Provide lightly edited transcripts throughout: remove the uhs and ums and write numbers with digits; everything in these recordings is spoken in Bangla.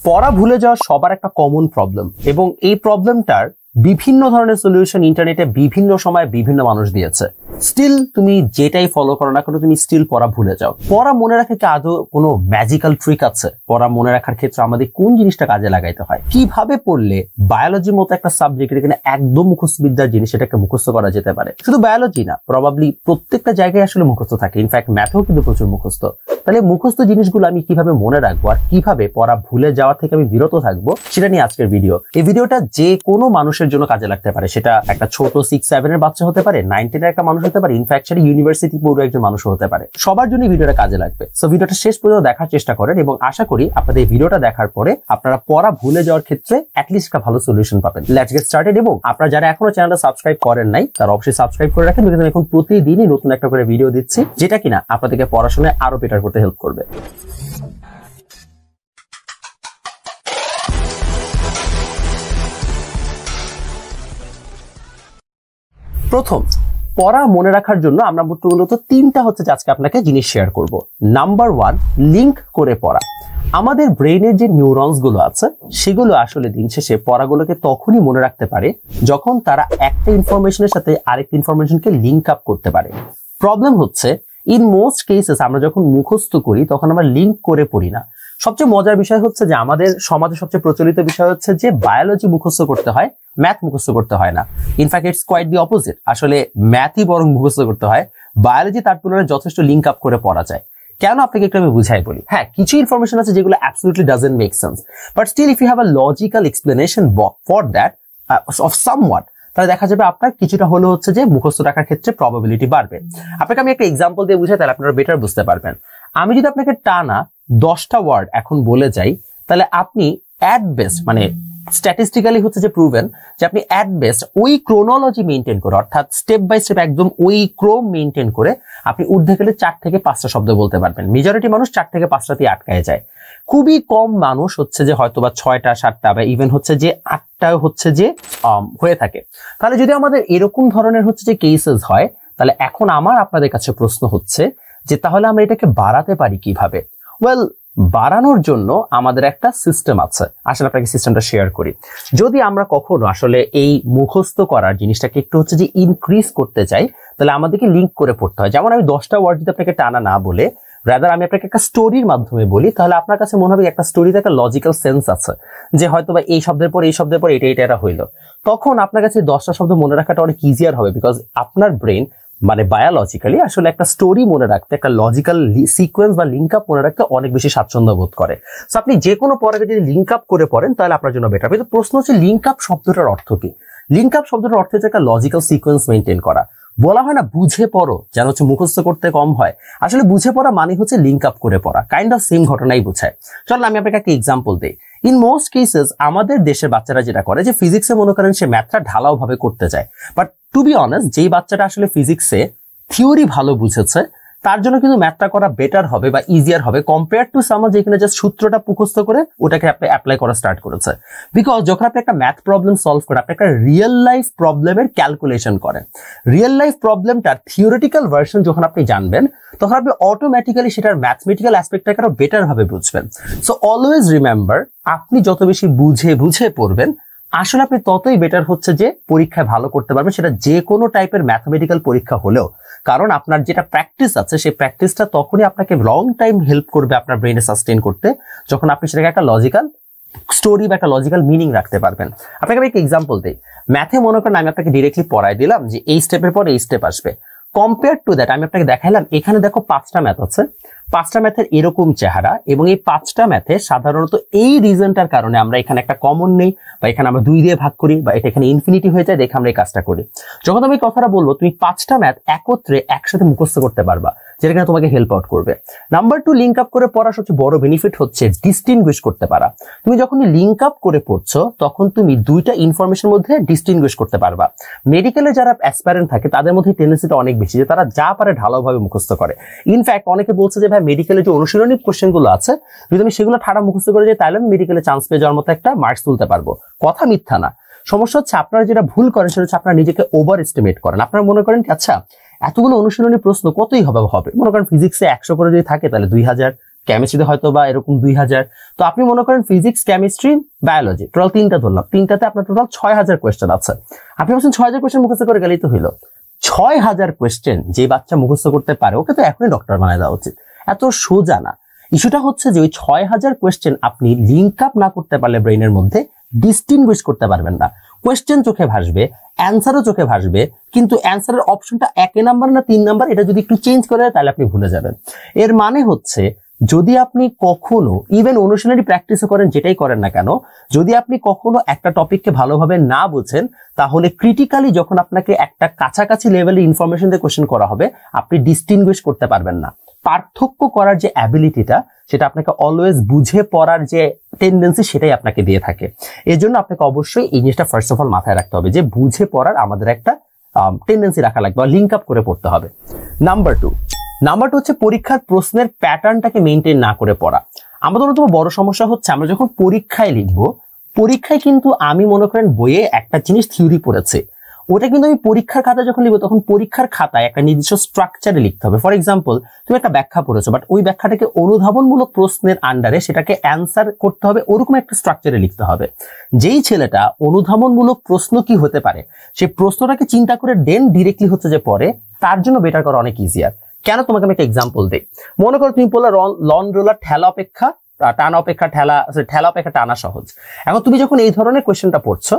পড়া ভুলে যাওয়া সবার একটা কমন প্রবলেম এবং এই প্রবলেমটার বিভিন্ন ধরনের সলিউশন ইন্টারনেটে বিভিন্ন সময় বিভিন্ন মানুষ দিয়েছে। স্টিল তুমি যেটাই ফলো করো না কেন তুমি স্টিল পড়া ভুলে যাও। পড়া মনে রাখা কি আদৌ কোনো ম্যাজিক্যাল ট্রিক আছে? পড়া মনে রাখার ক্ষেত্রে আমাদের কোন জিনিসটা কাজে লাগাইতে হয়? কিভাবে পড়লে বায়োলজির মতো একটা সাবজেক্ট এখানে একদম মুখস্থবিদ্যার জিনিস এটাকে মুখস্থ করা যেতে পারে? শুধু বায়োলজি না, প্রবাবলি প্রত্যেকটা জায়গায় আসলে মুখস্থ থাকে। ইনফ্যাক্ট ম্যাথেও কিন্তু প্রচুর মুখস্থ। তাহলে মুখস্থ জিনিসগুলো আমি কিভাবে মনে রাখবো আর কিভাবে পড়া ভুলে যাওয়া থেকে আমি বিরত থাকবো সেটা নিয়ে আজকের ভিডিও। এই ভিডিওটা যে কোনো মানুষের জন্য কাজে লাগতে পারে। সেটা একটা ছোট 6-7 এর বাচ্চা হতে পারে, 9-10 এর একটা মানুষ হতে পারে, ইনফ্যাক্ট সেটা ইউনিভার্সিটি পড়ুয়া একজন মানুষ হতে পারে। সবার জন্য ভিডিওটা কাজে লাগবে। সো ভিডিওটা শেষ পর্যন্ত দেখার চেষ্টা করেন এবং আশা করি আপনাদের এই ভিডিওটা দেখার পরে আপনারা পড়া ভুলে যাওয়ার ক্ষেত্রে অ্যাটলিস্ট একটা ভালো সলিউশন পাবেন। Let's get started. এবং আপনারা যারা এখনো চ্যানেলটা সাবস্ক্রাইব করেন নাই তারা অবশ্যই সাবস্ক্রাইব করে রাখেন, বিকজ আমি এখন প্রতিদিনই নতুন একটা করে ভিডিও দিচ্ছি যেটা কিনা আপনাদেরকে পড়াশোনায় আরো বেটার করতে হেল্প করবে। প্রথম, পড়া মনে রাখার জন্য আমরা মূলত তিনটা যে আজকে আপনাকে জিনিস শেয়ার করব। নাম্বার 1, লিংক করে পড়া। আমাদের ব্রেইনের যে নিউরনস গুলো আছে সেগুলো আসলে দিন শেষে পড়াগুলোকে তখনই মনে রাখতে পারে যখন তারা একটা ইনফরমেশনের সাথে আরেকটা ইনফরমেশনকে লিংক আপ করতে পারে। প্রবলেম হচ্ছে ইন মোস্ট কেসেস আমরা যখন মুখস্থ করি তখন আমরা লিংক করে পড়ি না। সবচেয়ে মজার বিষয় হচ্ছে যে আমাদের সমাজে সবচেয়ে প্রচলিত বিষয় হচ্ছে যে বায়োলজি মুখস্থ করতে হয়, ম্যাথ মুখস্থ করতে হয় না। In fact it's quite the opposite. আসলে ম্যাথই বরং মুখস্থ করতে হয়, বায়োলজি তার তুলনায় যথেষ্ট লিংক আপ করে পড়া যায়। কেন আপনাকে একটু আমি বুঝাই বলি। হ্যাঁ, কিছু ইনফরমেশন আছে যেগুলো absolutely doesn't make sense, but still if you have a logical explanation for that of somewhat, তাহলে দেখা যাবে আপনার কিছুটা হলো যে মুখস্থ রাখার ক্ষেত্রে প্রবাবিলিটি বাড়বে। আপনাকে আমি একটা এক্সাম্পল দিয়ে বুঝাই তাহলে আপনারা বেটার বুঝতে পারবেন। আমি যদি আপনাকে টানা 10টা ওয়ার্ড এখন বলে যাই তাহলে আপনি অ্যাট বেস্ট মানে স্ট্যাটিস্টিক্যালি যে প্রুভেন যে আপনি অ্যাট বেস্ট ওই ক্রোনোলজি মেইনটেইন করে, অর্থাৎ স্টেপ বাই স্টেপ একদম ওই ক্রম মেইনটেইন করে আপনি ঊর্ধ্বে গেলে 4 থেকে 5টা শব্দ বলতে পারবেন। মেজরিটি মানুষ 4 থেকে 5টাতেই আটকায় যায়। খুবই কম মানুষ যে হয়তোবা 6টা 7টা বা ইভেন যে 8টাও যে হয়ে থাকে। তাহলে যদি আমাদের এরকম ধরনের যে কেসেস হয় তাহলে এখন আমার আপনাদের কাছে প্রশ্ন হচ্ছে যে তাহলে আমরা এটাকে বাড়াতে পারি কিভাবে? ওয়েল, বাড়ানোর জন্য আমাদের একটা সিস্টেম আছে। আসলে আপনাকে সিস্টেমটা শেয়ার করি। যদি আমরা কখনো আসলে এই মুখস্থ করার জিনিসটাকে একটু যে ইনক্রিজ করতে চাই তাহলে আমাদেরকে লিংক করে পড়তে হয়। যেমন আমি 10টা ওয়ার্ড যদি আপনাকে টানা না বলে রাদার আমি আপনাকে একটা স্টোরির মাধ্যমে বলি তাহলে আপনার কাছে মনে হবে একটা স্টোরিতে একটা লজিক্যাল সেন্স আছে যে হয়তোবা এই শব্দের পর এই শব্দের পর এটা হইলো। তখন আপনার কাছে 10টা শব্দ মনে রাখাটা অনেক ইজিয়ার হবে, বিকজ আপনার ব্রেন মানে বায়োলজিক্যালি আসলে একটা স্টোরি মনে রাখতে, একটা লজিক্যাল সিকোয়েন্স বা লিঙ্ক আপ মনে রাখতে অনেক বেশি স্বাচ্ছন্দ্য বোধ করে। সো আপনি যে কোনো পড়াকে যদি লিঙ্ক আপ করে পড়েন তাহলে আপনার জন্য বেটার। কিন্তু প্রশ্ন হচ্ছে লিঙ্ক আপ শব্দটার অর্থ কি? লিঙ্ক আপ শব্দটার অর্থ হচ্ছে একটা লজিক্যাল সিকোয়েন্স মেইনটেইন করা। বলা হয় না বুঝে পড়ো যেন মুখস্থ করতে কম হয়। আসলে বুঝে পড়া মানে হচ্ছে লিঙ্ক আপ করে পড়া, কাইন্ড অফ সেম ঘটনাই বোঝায়। চল আমি আপনাকে একটা এক্সাম্পল দিই। ইন মোস্ট কেসেস আমাদের দেশের বাচ্চারা যেটা করে যে ফিজিক্সে মনে করেন সে ম্যাথটা ঢালাও ভাবে করতে চায়, বাট টু বি অনেস্ট যেই বাচ্চাটা আসলে ফিজিক্সে থিওরি ভালো বুঝেছে তার জন্য কিন্তু ম্যাথটা করা বেটার হবে বা ইজিয়ার হবে কম্পেয়ার টু সামার যেখানে জাস্ট সূত্রটা মুখস্থ করে ওটাকে আপনি অ্যাপ্লাই করা স্টার্ট করেছে। বিকজ যখন আপনি একটা ম্যাথ প্রবলেম সলভ করেন আপনি একটা রিয়েল লাইফ প্রবলেমের ক্যালকুলেশন করেন, রিয়েল লাইফ প্রবলেমটার থিওরিটিক্যাল ভার্সন যখন আপনি জানবেন তখন আপনি অটোমেটিক্যালি সেটার ম্যাথমেটিক্যাল অ্যাসপেক্টটাকে আরো বেটার ভাবে বুঝবেন। সো অলওয়েজ রিমেম্বার, আপনি যত বেশি বুঝে পড়বেন আসলে আপনি ততই বেটার যে পরীক্ষায় ভালো করতে পারবেন, সেটা যে কোনো টাইপের ম্যাথমেটিক্যাল পরীক্ষা হলেও। কারণ আপনার যেটা প্র্যাকটিস আছে সেই প্র্যাকটিসটা তখনই আপনাকে লং টাইম হেল্প করবে আপনার ব্রেইনে সাস্টেইন করতে, যখন আপনি সেটাকে একটা লজিক্যাল স্টোরি বা একটা লজিক্যাল মিনিং রাখতে পারবেন। আপনাকে আমি একটা এক্সাম্পল দিই। ম্যাথে মনে করেন আমি আপনাকে ডিরেক্টলি পড়াই দিলাম যে এই স্টেপের পর এই স্টেপ আসবে। কম্পেয়ার টু দ্যাট আমি আপনাকে দেখাইলাম এখানে দেখো 5টা ম্যাথ আছে, 5টা ম্যাথের এরকম চেহারা এবং এই 5টা ম্যাথে সাধারণত এই রিজনটার কারণে আমরা এখানে একটা কমন নেই বা এখানে আমরা 2 দিয়ে ভাগ করি বা এটা এখানে ইনফিনিটি হয়ে যায়, দেখে আমরা এই কাজটা করি। যখন তুমি কথাটা বলবো তুমি 5টা ম্যাথ একসাথে মুখস্থ করতে পারবা, যেটা কিনা তোমাকে হেল্প আউট করবে। নাম্বার 2, লিঙ্ক আপ করে পড়ার সবচেয়ে বড় বেনিফিট হচ্ছে ডিস্টিংগুইশ করতে পারা। তুমি যখনই লিঙ্ক আপ করে পড়ছো তখন তুমি 2টা ইনফরমেশনের মধ্যে ডিস্টিংগুইশ করতে পারবা। মেডিকেলে যারা অ্যাসপারেন্ট থাকে তাদের মধ্যে টেন্ডেন্সিটা অনেক বেশি যে তারা যা পারে ঢালাওভাবে মুখস্থ করে। ইনফ্যাক্ট অনেকে বলছে যে ভাই মেডিকেলে যে অনুশীলনী কোশ্চেন গুলো আছে যদি আমি সেগুলো ঠাড়া মুখস্থ করে যাই তাহলে আমি মেডিকেলে চান্স পেয়ে যাওয়ার মতো একটা মার্কস তুলতে পারবো। কথা মিথ্যা না। সমস্যা হচ্ছে আপনারা যেটা ভুল করেন সেটা হচ্ছে আপনারা নিজেকে ওভার এস্টিমেট করেন। আপনারা মনে করেন আচ্ছা এতগুলো অনুশীলনী প্রশ্ন কতই হবে, মনে করেন ফিজিক্সে 100 করে যদি থাকে তাহলে 2000, কেমিস্ট্রিতে হয়তো বা এরকম 2000। তো আপনি মনে করেন ফিজিক্স, কেমিস্ট্রি, বায়োলজি টোটাল 3টা ধরলাম, 3টাতে আপনার টোটাল 6000 কোয়েশ্চেন আছে। আপনি বলছেন 6000 কোয়েশ্চেন মুখস্থ করে গেলেই তো হইলো। 6000 কোয়েশ্চেন যে বাচ্চা মুখস্থ করতে পারে ওকে তো এখনই ডক্টর বানায় দেওয়া উচিত। এত সোজা না। ইস্যুটা হচ্ছে যে ওই 6000 কোয়েশ্চেন আপনি লিঙ্ক আপ না করতে পারলে ব্রেইনের মধ্যে ডিস্টিংগুইশ করতে পারবেন না। কোয়েশ্চেন চোখে ভাসবে, অ্যান্সারও চোখে ভাসবে, কিন্তু অ্যান্সারের অপশনটা 1 নাম্বার না 3 নাম্বার এটা যদি একটু চেঞ্জ করে তাহলে আপনি ভুলে যাবেন। এর মানে হচ্ছে যদি আপনি কখনো ইভেন অনুশীলনী প্র্যাকটিসও করেন, যেটাই করেন না কেন, যদি আপনি কখনো একটা টপিককে ভালোভাবে না বুঝেন তাহলে ক্রিটিক্যালি যখন আপনাকে একটা কাছাকাছি লেভেলে ইনফরমেশন দিয়ে কোয়েশ্চেন করা হবে আপনি ডিস্টিংগুইশ করতে পারবেন না। পার্থক্য করার যে অ্যাবিলিটিটা সেটা আপনাকে অলওয়েজ বুঝে পড়ার যে টেন্ডেন্সি সেটাই আপনাকে দিয়ে থাকে। এই জন্য আপনাকে অবশ্যই এই জিনিসটা ফার্স্ট অফ অল মাথায় রাখতে হবে যে বুঝে পড়ার আমাদের একটা টেন্ডেন্সি রাখা লাগবে বা লিঙ্ক আপ করে পড়তে হবে। নাম্বার টু হচ্ছে পরীক্ষার প্রশ্নের প্যাটার্নটাকে মেনটেন না করে পড়া। আমাদের অন্যতম বড় সমস্যা হচ্ছে আমরা যখন পরীক্ষায় লিখবো, পরীক্ষায় কিন্তু আমি মনে করেন বইয়ে একটা জিনিস থিওরি পড়েছে, ওটা কিন্তু আমি পরীক্ষার খাতায় যখন লিখবো তখন পরীক্ষার খাতায় একটা নির্দিষ্ট স্ট্রাকচারে লিখতে হবে। ফর এক্সাম্পল তুমি একটা ব্যাখ্যা পড়েছো, বাট ওই ব্যাখ্যাটাকে অনুধাবনমূলক প্রশ্নের আন্ডারে সেটাকে অ্যান্সার করতে হবে, ওরকম একটা স্ট্রাকচারে লিখতে হবে। যেই ছেলেটা অনুধাবনমূলক প্রশ্ন কি হতে পারে সেই প্রশ্নটাকে চিন্তা করে দেন ডিরেক্টলি হচ্ছে যে পড়ে, তার জন্য বেটার করা অনেক ইজিয়ার। কেন তোমাকে আমি একটা এক্সাম্পল দিই। মনে করো তুমি বললে লন রোলার ঠেলা অপেক্ষা টানা সহজ। এখন তুমি যখন এই ধরনের কোয়েশ্চেনটা পড়ছো,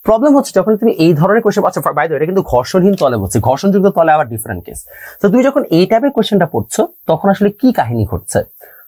প্রবলেম হচ্ছে যখন তুমি এই ধরনের কোয়েশ্চেন, আচ্ছা বাই দ্য ওয়ে এটা কিন্তু ঘর্ষণহীন তলে বলছি, ঘর্ষণযুক্ত তলে আবার ডিফারেন্ট কেস। তো তুমি যখন এই টাইপের কোয়েশ্চেনটা পড়ছো তখন আসলে কি কাহিনী ঘটছে,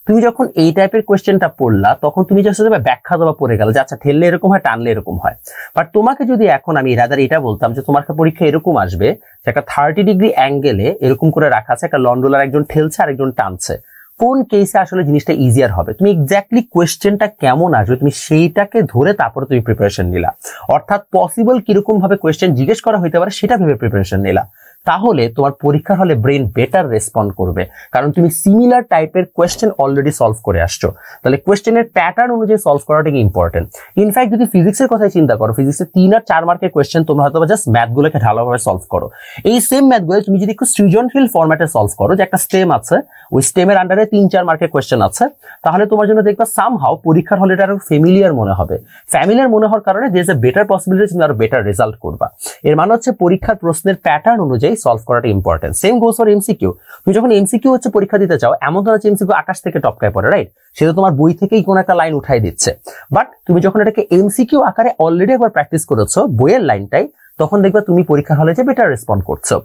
তুমি যখন এই টাইপের কোয়েশ্চেনটা পড়লা তখন তুমি জাস্ট ব্যাখ্যা দেওয়া পড়ে গেল যে আচ্ছা ঠেললে এরকম হয়, টানলে এরকম হয়। বাট তোমাকে যদি এখন আমি রাদার এটা বলতাম যে তোমার পরীক্ষা এরকম আসবে যে একটা 30 ডিগ্রি অ্যাঙ্গেলে এরকম করে রাখা আছে, একটা লন্ডোলার একজন ঠেলছে আর একজন টানছে, কোন কেসে আসলে জিনিসটা ইজিয়ার হবে, তুমি এক্স্যাক্টলি কোয়েশ্চেনটা কেমন আসবে তুমি সেইটাকে ধরে তারপরে তুমি প্রিপারেশন নিলা। অর্থাৎ পসিবল কিরকম ভাবে কোয়েশ্চেন জিজ্ঞেস করা হইতে পারে সেটা ভেবে প্রিপারেশন নিলা। তাহলে তোমার পরীক্ষার হলে ব্রেন বেটার রেসপন্ড করবে, কারণ তুমি সিমিলার টাইপের কোয়েশ্চেন অলরেডি সলভ করে আসছো। তাহলে কোয়েশ্চেনের প্যাটার্ন অনুযায়ী সলভ করাটা ইম্পর্টেন্ট। ইনফ্যাক্ট যদি ফিজিক্সের কথাই চিন্তা করো, ফিজিক্সের 3 আর 4 মার্কের কোয়েশ্চেন তোমরা হয়তো জাস্ট ম্যাথগুলোকে ঢালাওভাবে সলভ করো। এই সেম ম্যাথগুলো তুমি যদি একটু সৃজনশীল ফরম্যাটে সলভ করো, যে একটা স্টেম আছে, ওই স্টেমের আন্ডারে 3-4 মার্কের কোয়েশ্চেন আছে, তাহলে তোমার জন্য দেখবা সামহাও পরীক্ষার হলে এটা আরো ফ্যামিলিয়ার মনে হবে। ফ্যামিলিয়ার মনে হওয়ার কারণে there is a better possibility তুমি আরো বেটার রেজাল্ট করবা। এর মানে হচ্ছে পরীক্ষার প্রশ্নের প্যাটার্ন অনুযায়ী সলভ করাটা important. Same goes for MCQ. তুমি যখন এমসিকিউ হচ্ছে পরীক্ষা দিতে চাও, এমন তো এমসিকিউ আকাশ থেকে টপকায় পড়ে, রাইট? সেটা তোমার বই থেকেই কোন একটা লাইন উঠাই দিচ্ছে। বাট তুমি যখন এটাকে এমসিকিউ আকারে অলরেডি একবার প্র্যাকটিস করেছো বইয়ের লাইনটাই, তখন দেখবা তুমি পরীক্ষার হলে যে বেটার রেসপন্ড করছো।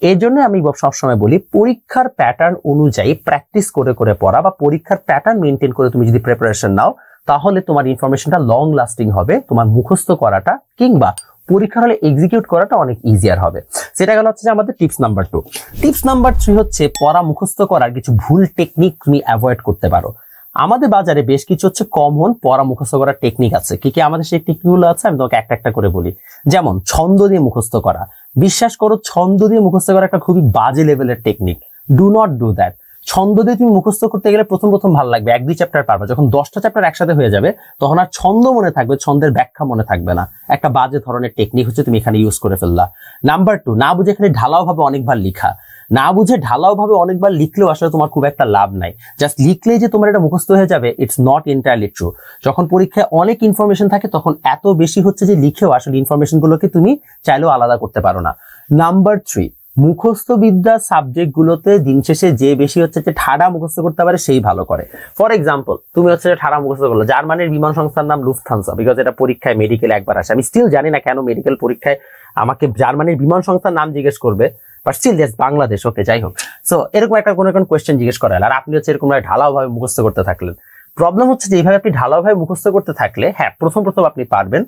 এর জন্য আমি সবসময় বলি পরীক্ষার প্যাটার্ন অনুযায়ী প্র্যাকটিস করে করে পড়া বা পরীক্ষার প্যাটার্ন মেনটেন করে তুমি যদি প্রিপারেশন নাও তাহলে তোমার ইনফরমেশনটা লং লাস্টিং হবে, তোমার মুখস্থ করাটা কিংবা পরীক্ষার হলে এক্সিকিউট করাটা অনেক ইজিয়ার হবে। সেটা গেল হচ্ছে আমাদের টিপস নাম্বার 2। টিপস নাম্বার 3 হচ্ছে পড়া মুখস্থ করার কিছু ভুল টেকনিক তুমি অ্যাভয়েড করতে পারো। আমাদের বাজারে বেশ কিছু হচ্ছে কমন পড়া মুখস্থ করার টেকনিক আছে। কি কি আমাদের সেই টেকনিকগুলো আছে আমি তোমাকে একটা একটা করে বলি। যেমন ছন্দ দিয়ে মুখস্থ করা। বিশ্বাস করো ছন্দ দিয়ে মুখস্থ করা একটা খুবই বাজে লেভেলের technique. Do not do that. ছন্দ দিয়ে তুমি মুখস্থ করতে গেলে প্রথম ভালো লাগবে, 1-2 চ্যাপ্টার পারবে। যখন 10টা চ্যাপ্টার একসাথে হয়ে যাবে তখন আর ছন্দ মনে থাকবে, ছন্দের ব্যাখ্যা মনে থাকবে না। একটা বাজে ধরনের টেকনিক হচ্ছে তুমি এখানে ইউজ করে ফেললা। নাম্বার 2, না বুঝে এখানে ঢালাও ভাবে অনেকবার লিখা। না বুঝে ঢালাও ভাবে অনেকবার লিখলেও আসলে তোমার খুব একটা লাভ নাই। জাস্ট লিখলেই যে তোমার এটা মুখস্থ হয়ে যাবে, ইটস নট এন্টায়ারলি ট্রু। যখন পরীক্ষায় অনেক ইনফরমেশন থাকে তখন এত বেশি হচ্ছে যে লিখেও আসলে ইনফরমেশন গুলোকে তুমি চাইলেও আলাদা করতে পারো না। নাম্বার 3, মুখস্থ বিদ্যা সাবজেক্ট গুলোতে দিন শেষে যে বেশি হচ্ছে যে ঠাড়া মুখস্থ করতে পারে সেই ভালো করে। ফর এক্সাম্পল তুমি হচ্ছে ঠাড়া মুখস্থ করলো জার্মানির বিমান সংস্থার নাম লুফথানসা, বিকজ এটা পরীক্ষায় মেডিকেল একবার আসে। আমি স্টিল জানি না কেন মেডিকেল পরীক্ষায় আমাকে জার্মানির বিমান সংস্থার নাম জিজ্ঞেস করবে, বাট স্টিল দ্যাটস বাংলাদেশ, ওকে যাই হোক। সো এরকম একটা কোনো কোয়েশ্চেন জিজ্ঞেস করা আর আপনি হচ্ছে এরকম ঢালাও ভাবে মুখস্থ করতে থাকলেন। প্রবলেম হচ্ছে যে এইভাবে আপনি ঢালাও ভাবে মুখস্থ করতে থাকলে হ্যাঁ প্রথম আপনি পারবেন,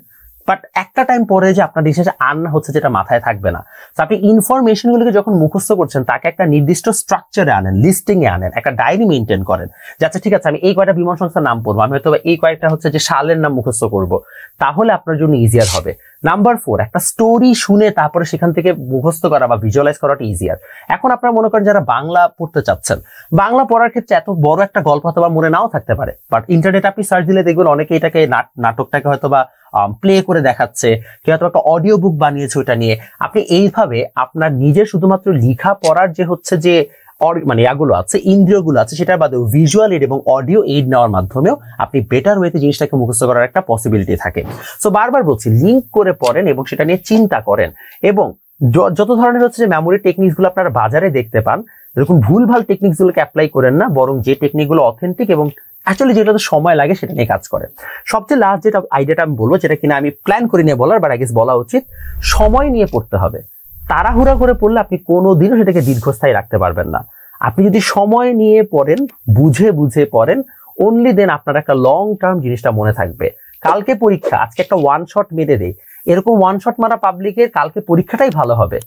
বাট একটা টাইম পরে যে আপনার ডিসিশন হচ্ছে যেটা মাথায় থাকবে না। তো আপনি ইনফরমেশন গুলোকে যখন মুখস্থ করছেন তাকে একটা নির্দিষ্ট স্ট্রাকচারে আনেন, লিস্টিং এ আনেন, একটা ডায়েরি মেইনটেইন করেন যে আচ্ছা ঠিক আছে আমি এই কয়টা বিমান সংস্থার নাম পড়বো, আমি হয়তো এই কয়েকটা হচ্ছে যে সালের নাম মুখস্থ করব, তাহলে আপনার জন্য ইজিয়ার হবে। নাম্বার 4, একটা স্টোরি শুনে তারপরে সেখান থেকে মুখস্থ করা বা ভিজুয়ালাইজ করাটা ইজিয়ার। এখন আপনারা মনে করেন যারা বাংলা পড়তে চাচ্ছেন, বাংলা পড়ার ক্ষেত্রে এত বড় একটা গল্প হয়তো বা মনে নাও থাকতে পারে, বাট ইন্টারনেট আপনি সার্চ দিলে দেখবেন অনেকে এটাকে নাটকটাকে হয়তো বা প্লে করে দেখাচ্ছে, কেউ হয়তো একটা অডিও বুক বানিয়েছে ওটা নিয়ে। আপনি এইভাবে আপনার নিজের শুধুমাত্র লেখা পড়ার যে হচ্ছে যে মানে ইয়াগুলো আছে, ইন্দ্রিয়গুলো আছে, সেটার বাদেও ভিজুয়াল এইড এবং অডিও এইড নেওয়ার মাধ্যমেও আপনি বেটার ওয়েতে জিনিসটাকে মুখস্থ করার একটা পসিবিলিটি থাকে। সো বারবার বলছি, লিঙ্ক করে পড়েন এবং সেটা নিয়ে চিন্তা করেন, এবং যত ধরনের হচ্ছে যে মেমোরি টেকনিক্স গুলো আপনারা বাজারে দেখতে পান, এরকম ভুলভাল টেকনিক্স গুলোকে অ্যাপ্লাই করেন না, বরং যে টেকনিক গুলো অথেন্টিক এবং অ্যাকচুয়ালি যেটাতে সময় লাগে সেটা নিয়ে কাজ করে। সবচেয়ে লাস্ট যেটা আইডিয়াটা আমি বলবো, যেটা কিনা আমি প্ল্যান করে নিয়ে বলার, বাট আই গেস বলা উচিত, সময় নিয়ে পড়তে হবে। তাড়াহুড়া করে পড়লে আপনি কোনোদিনও সেটাকে দীর্ঘস্থায়ী রাখতে পারবেন না। আপনি যদি সময় নিয়ে পড়েন, বুঝে বুঝে পড়েন, অনলি দেন আপনার একটা লং টার্ম জিনিসটা মনে থাকবে। কালকে পরীক্ষা, আজকে একটা ওয়ান শট মেরে দেয়, এরকম ওয়ান শট মারা পাবলিকের কালকে পরীক্ষাটাই ভালো হবে।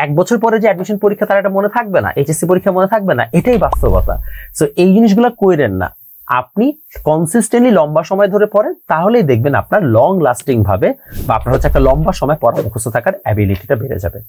1 বছর পরে যে অ্যাডমিশন পরীক্ষা তার এটা মনে থাকবে না, এইচএসসি পরীক্ষা মনে থাকবে না, এটাই বাস্তবতা। সো এই জিনিসগুলো কইরেন না, আপনি কনসিস্টেন্টলি লম্বা সময় ধরে পড়েন, তাহলেই দেখবেন আপনার লং লাস্টিং ভাবে বা আপনার হচ্ছে একটা লম্বা সময় পড়া মুখস্থ থাকার অ্যাবিলিটিটা বেড়ে যাবে।